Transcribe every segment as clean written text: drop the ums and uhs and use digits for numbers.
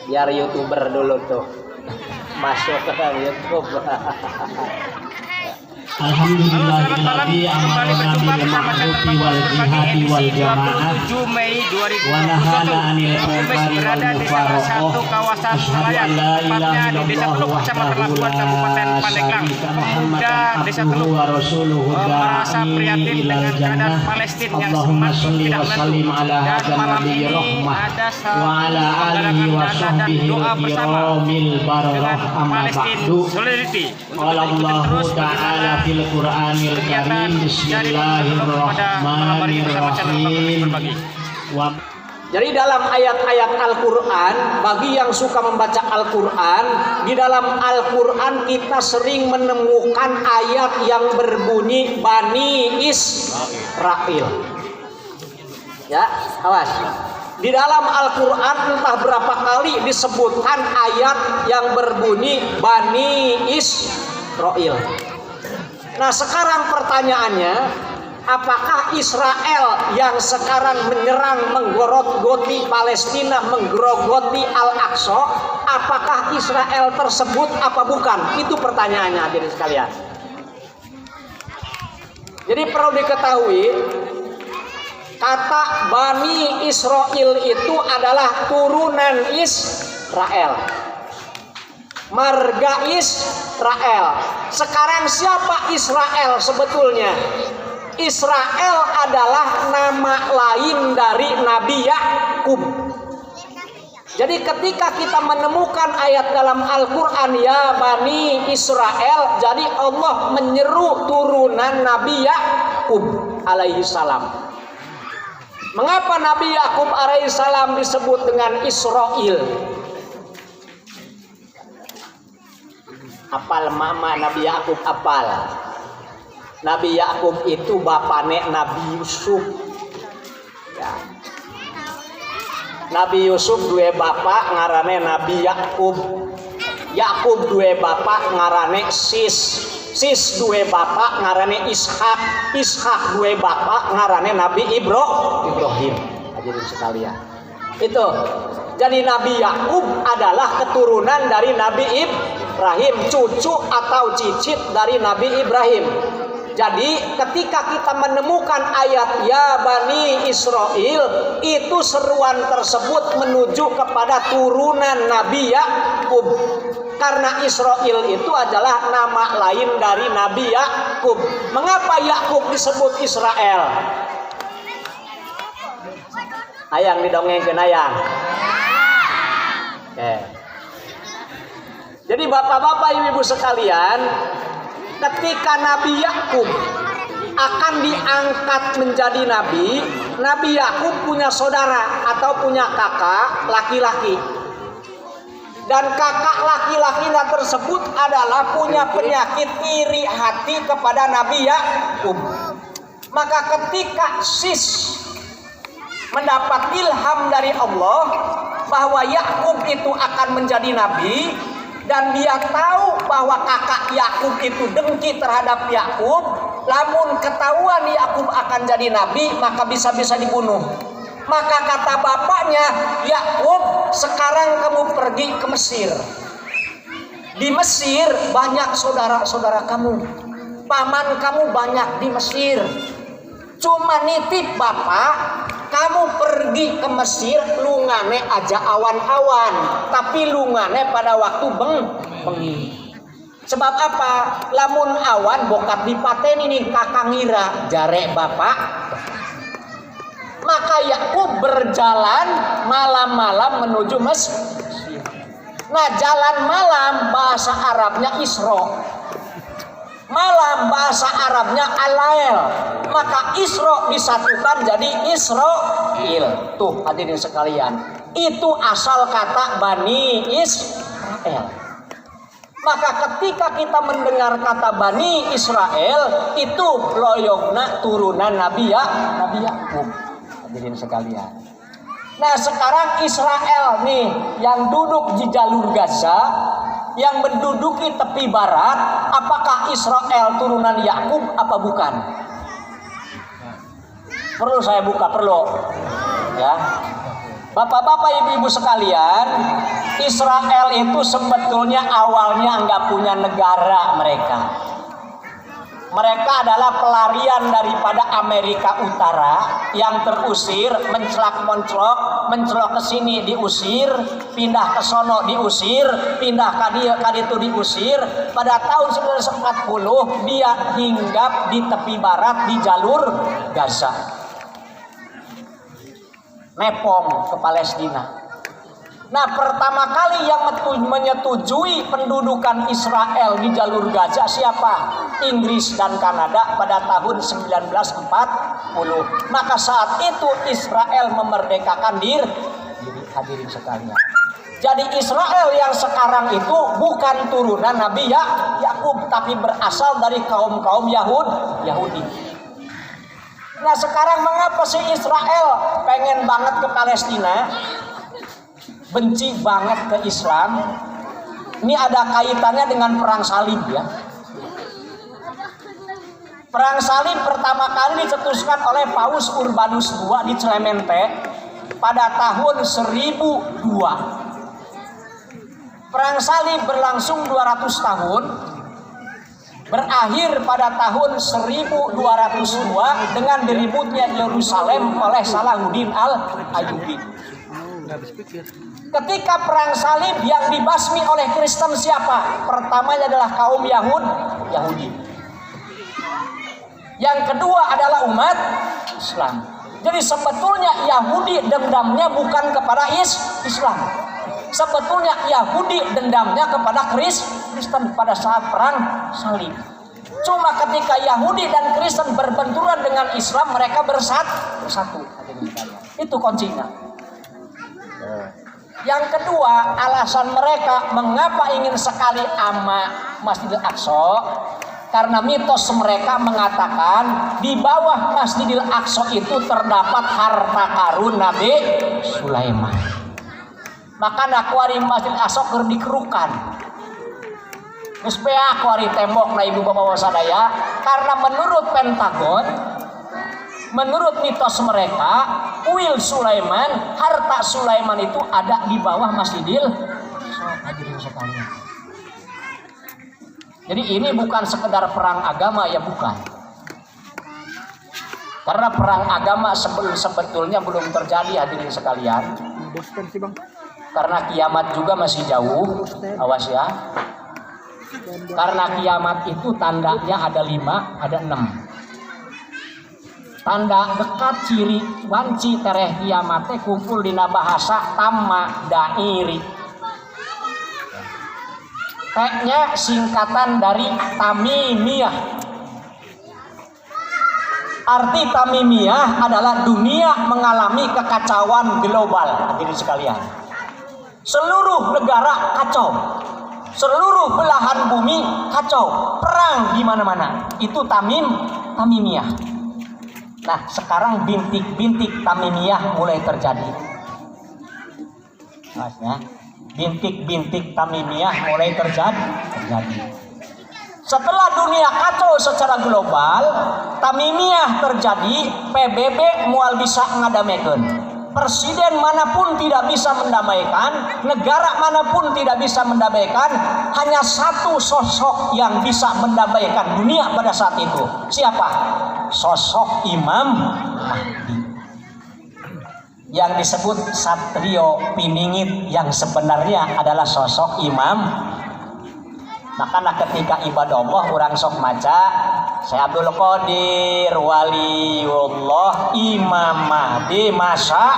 Biar YouTuber dulu tuh. Masuk ke YouTube. Alhamdulillahilladzi amarna bil ma'rufi wal jihadi wal jamaah 7 Mei wa nahana 'anil 2021. munkari wal Berada di salah satu kawasan Senayan, tepatnya di Desa Teluk, Kecamatan Labuan, Kabupaten Pandeglang. Pemuda Desa Teluk merasa prihatin dengan keadaan Palestina yang semakin tidak menentu. Dan malam ini ada penggalangan dana dan doa bersama dengan Palestine Solidarity untuk terus ta'ala fil Qur'anil Karim. Bismillahirrahmanirrahim. Jadi dalam ayat-ayat Al-Quran, bagi yang suka membaca Al-Quran, di dalam Al-Quran kita sering menemukan ayat yang berbunyi Bani Israel. Ya, awas. Di dalam Al-Quran entah berapa kali disebutkan ayat yang berbunyi Bani Israel. Nah, sekarang pertanyaannya, apakah Israel yang sekarang menyerang, menggerogoti Palestina, menggerogoti Al-Aqsa, apakah Israel tersebut apa bukan? Itu pertanyaannya, hadirin sekalian. Jadi perlu diketahui, kata Bani Israel itu adalah turunan Israel, marga Israel. Sekarang siapa Israel sebetulnya? Israel adalah nama lain dari Nabi Yakub. Jadi ketika kita menemukan ayat dalam Al-Quran ya Bani Israel, jadi Allah menyeru turunan Nabi Yakub alaihi salam. Mengapa Nabi Yakub alaihi salam disebut dengan Israel? Apal mama Nabi Yakub apal. Nabi Yakub itu bapane Nabi Yusuf. Ya. Nabi Yusuf dua bapak ngarane Nabi Yakub. Yakub dua bapak ngarane Sis. Sis dua bapak ngarane Ishak. Ishak dua bapak ngarane Nabi Ibrahim. Hadirin sekalian. Itu. Jadi Nabi Yakub adalah keturunan dari Nabi Ibrahim, cucu atau cicit dari Nabi Ibrahim. Jadi ketika kita menemukan ayat ya Bani Israel, itu seruan tersebut menuju kepada turunan Nabi Yakub. Karena Israel itu adalah nama lain dari Nabi Yakub. Mengapa Yakub disebut Israel? Ayang didongengkeun ayang. Oke. Jadi bapak-bapak ibu-ibu sekalian, ketika Nabi Yakub akan diangkat menjadi nabi, Nabi Yakub punya saudara atau punya kakak laki-laki. Dan kakak laki-lakinya tersebut adalah punya penyakit iri hati kepada Nabi Yakub. Maka ketika Sis mendapat ilham dari Allah bahwa Yakub itu akan menjadi nabi, dan dia tahu bahwa kakak Yakub itu dengki terhadap Yakub, lamun ketahuan Yakub akan jadi nabi maka bisa-bisa dibunuh. Maka kata bapaknya, Yakub, sekarang kamu pergi ke Mesir. Di Mesir banyak saudara-saudara kamu, paman kamu banyak di Mesir. Cuma nitip bapak, kamu pergi ke Mesir lungane aja awan-awan, tapi lungane pada waktu bengi. Sebab apa? Lamun awan bokat dipateni nih kakang ngira jare bapak. Maka Yakub berjalan malam-malam menuju Mesir. Nah, jalan malam bahasa Arabnya Isra. Malam bahasa Arabnya Al-Lail. Maka Isra disatukan jadi Israil. Tuh hadirin sekalian, itu asal kata Bani Israel. Maka ketika kita mendengar kata Bani Israel, itu loyogna turunan Nabi Yakub. Hadirin sekalian. Nah, sekarang Israel nih yang duduk di jalur Gaza, yang menduduki tepi barat, apakah Israel turunan Yakub apa bukan? Perlu saya buka, perlu ya. Bapak-bapak, ibu-ibu sekalian, Israel itu sebetulnya awalnya nggak punya negara mereka. Mereka adalah pelarian daripada Amerika Utara yang terusir, mencelok ke sini diusir, pindah ke sono diusir, pindah ke itu diusir. Pada tahun 1940 dia hinggap di tepi barat di jalur Gaza. Nepom ke Palestina. Nah, pertama kali yang menyetujui pendudukan Israel di jalur Gaza siapa? Inggris dan Kanada pada tahun 1940. Maka saat itu Israel memerdekakan diri. Hadirin sekalian. Jadi Israel yang sekarang itu bukan turunan Nabi Yakub, tapi berasal dari kaum-kaum Yahudi. Nah, sekarang mengapa sih Israel pengen banget ke Palestina? Benci banget ke Islam. Ini ada kaitannya dengan perang salib ya. Perang salib pertama kali dicetuskan oleh Paus Urbanus II di Clemente pada tahun 1002. Perang salib berlangsung 200 tahun, berakhir pada tahun 1202 dengan diributnya Yerusalem oleh Salahuddin Al-Ayyubi. Ketika perang salib yang dibasmi oleh Kristen siapa? Pertamanya adalah kaum Yahudi. Yang kedua adalah umat Islam. Jadi sebetulnya Yahudi dendamnya bukan kepada Islam. Sebetulnya Yahudi dendamnya kepada Kristen pada saat perang salib. Cuma ketika Yahudi dan Kristen berbenturan dengan Islam, mereka bersatu. Itu kuncinya. Yang kedua, alasan mereka mengapa ingin sekali ama Masjidil Aqsa, karena mitos mereka mengatakan di bawah Masjidil Aqsa itu terdapat harta karun Nabi Sulaiman. Maka akuarium Masjidil Aqsa keur dikerukan. Geus bea akuarium tembok na ibu bapak sadaya, karena menurut Pentagon, menurut mitos mereka, kuil Sulaiman, harta Sulaiman itu ada di bawah Masjidil Aqsa. Jadi ini bukan sekedar perang agama, ya bukan. Karena perang agama sebetulnya belum terjadi, hadirin sekalian. Karena kiamat juga masih jauh, awas ya. Karena kiamat itu tandanya ada 5, ada 6. Tanda dekat ciri wanci tereh kiamate kumpul dina bahasa tamma dairi. T-nya singkatan dari Tamimiyah. Arti Tamimiyah adalah dunia mengalami kekacauan global, hadirin sekalian. Seluruh negara kacau. Seluruh belahan bumi kacau. Perang di mana-mana. Itu Tamimiyah. Nah, sekarang bintik-bintik Tamimiyah mulai terjadi. Maksudnya, bintik-bintik Tamimiyah mulai terjadi. Setelah dunia kacau secara global, Tamimiyah terjadi, PBB mual bisa ngadamekeun. Presiden manapun tidak bisa mendamaikan, negara manapun tidak bisa mendamaikan, hanya satu sosok yang bisa mendamaikan dunia pada saat itu. Siapa? Sosok Imam Mahdi. Yang disebut Satrio Piningit, yang sebenarnya adalah sosok Imam. Makanya ketika ibadah Allah orang sok maca saya Abdul Qadir Waliullah Imam Mahdi masa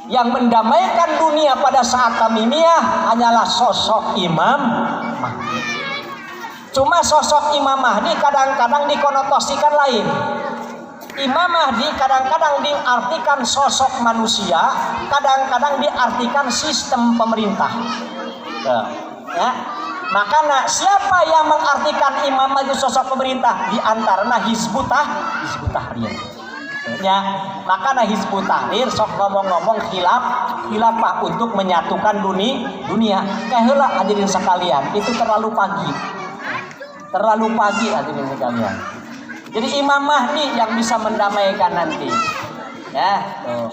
yang mendamaikan dunia pada saat Tamimiyah hanyalah sosok Imam Mahdi. Cuma sosok Imam Mahdi kadang-kadang dikonotasikan lain. Imam Mahdi kadang-kadang diartikan sosok manusia, kadang-kadang diartikan sistem pemerintah. Ya. Maka siapa yang mengartikan Imam Mahdi sosok pemerintah? Di antaranya Hizbut Tahrir. Ya, maka Hizbut Tahrir sok ngomong-ngomong khilafah untuk menyatukan dunia. Kaheula hadirin sekalian, itu terlalu pagi hadirin sekalian. Jadi Imam Mahdi yang bisa mendamaikan nanti. Ya, tuh.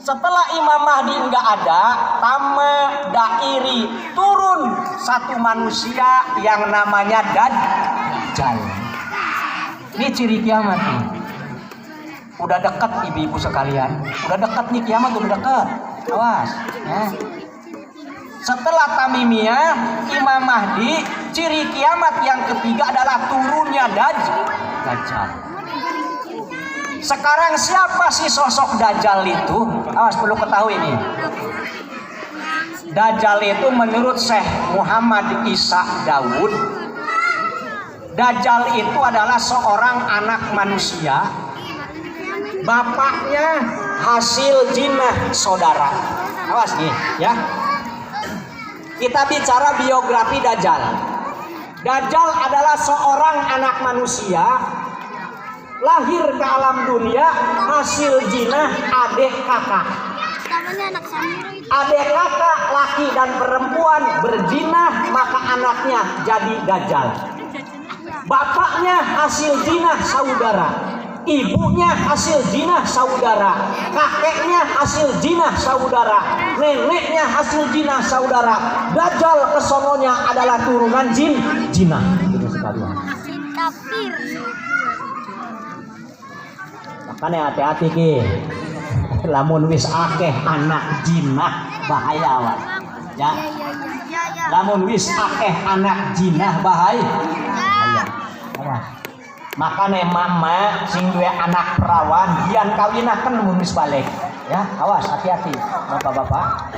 Setelah Imam Mahdi enggak ada, tama dairi turun satu manusia yang namanya Dajjal. Ini ciri kiamat nih. Udah dekat ibu-ibu sekalian. Udah dekat nih kiamat, udah dekat. Awas. Ya. Setelah Tamimiyah, Imam Mahdi, ciri kiamat yang ketiga adalah turunnya Dajjal. Sekarang siapa sih sosok Dajjal itu? Awas, perlu ketahui nih. Dajjal itu menurut Syekh Muhammad Isa Daud, Dajjal itu adalah seorang anak manusia. Bapaknya hasil jinah saudara. Awas nih ya. Kita bicara biografi Dajjal. Dajjal adalah seorang anak manusia lahir ke alam dunia hasil jinah adik kakak. Adik kakak laki dan perempuan berjinah, maka anaknya jadi Dajjal. Bapaknya hasil jinah saudara, ibunya hasil jinah saudara, kakeknya hasil jinah saudara, neneknya hasil jinah saudara. Dajjal kesononya adalah turunan jinah. Gitu sekalian. Makanya hati-hati ki. Lamun wis akeh anak jinah bahaya wae. Ya. Lamun wis akeh anak jinah bahaya. Awas. Makanya mama sing duwe anak perawan dian kawinaken mun wis balik. Ya, awas hati-hati Bapak-bapak.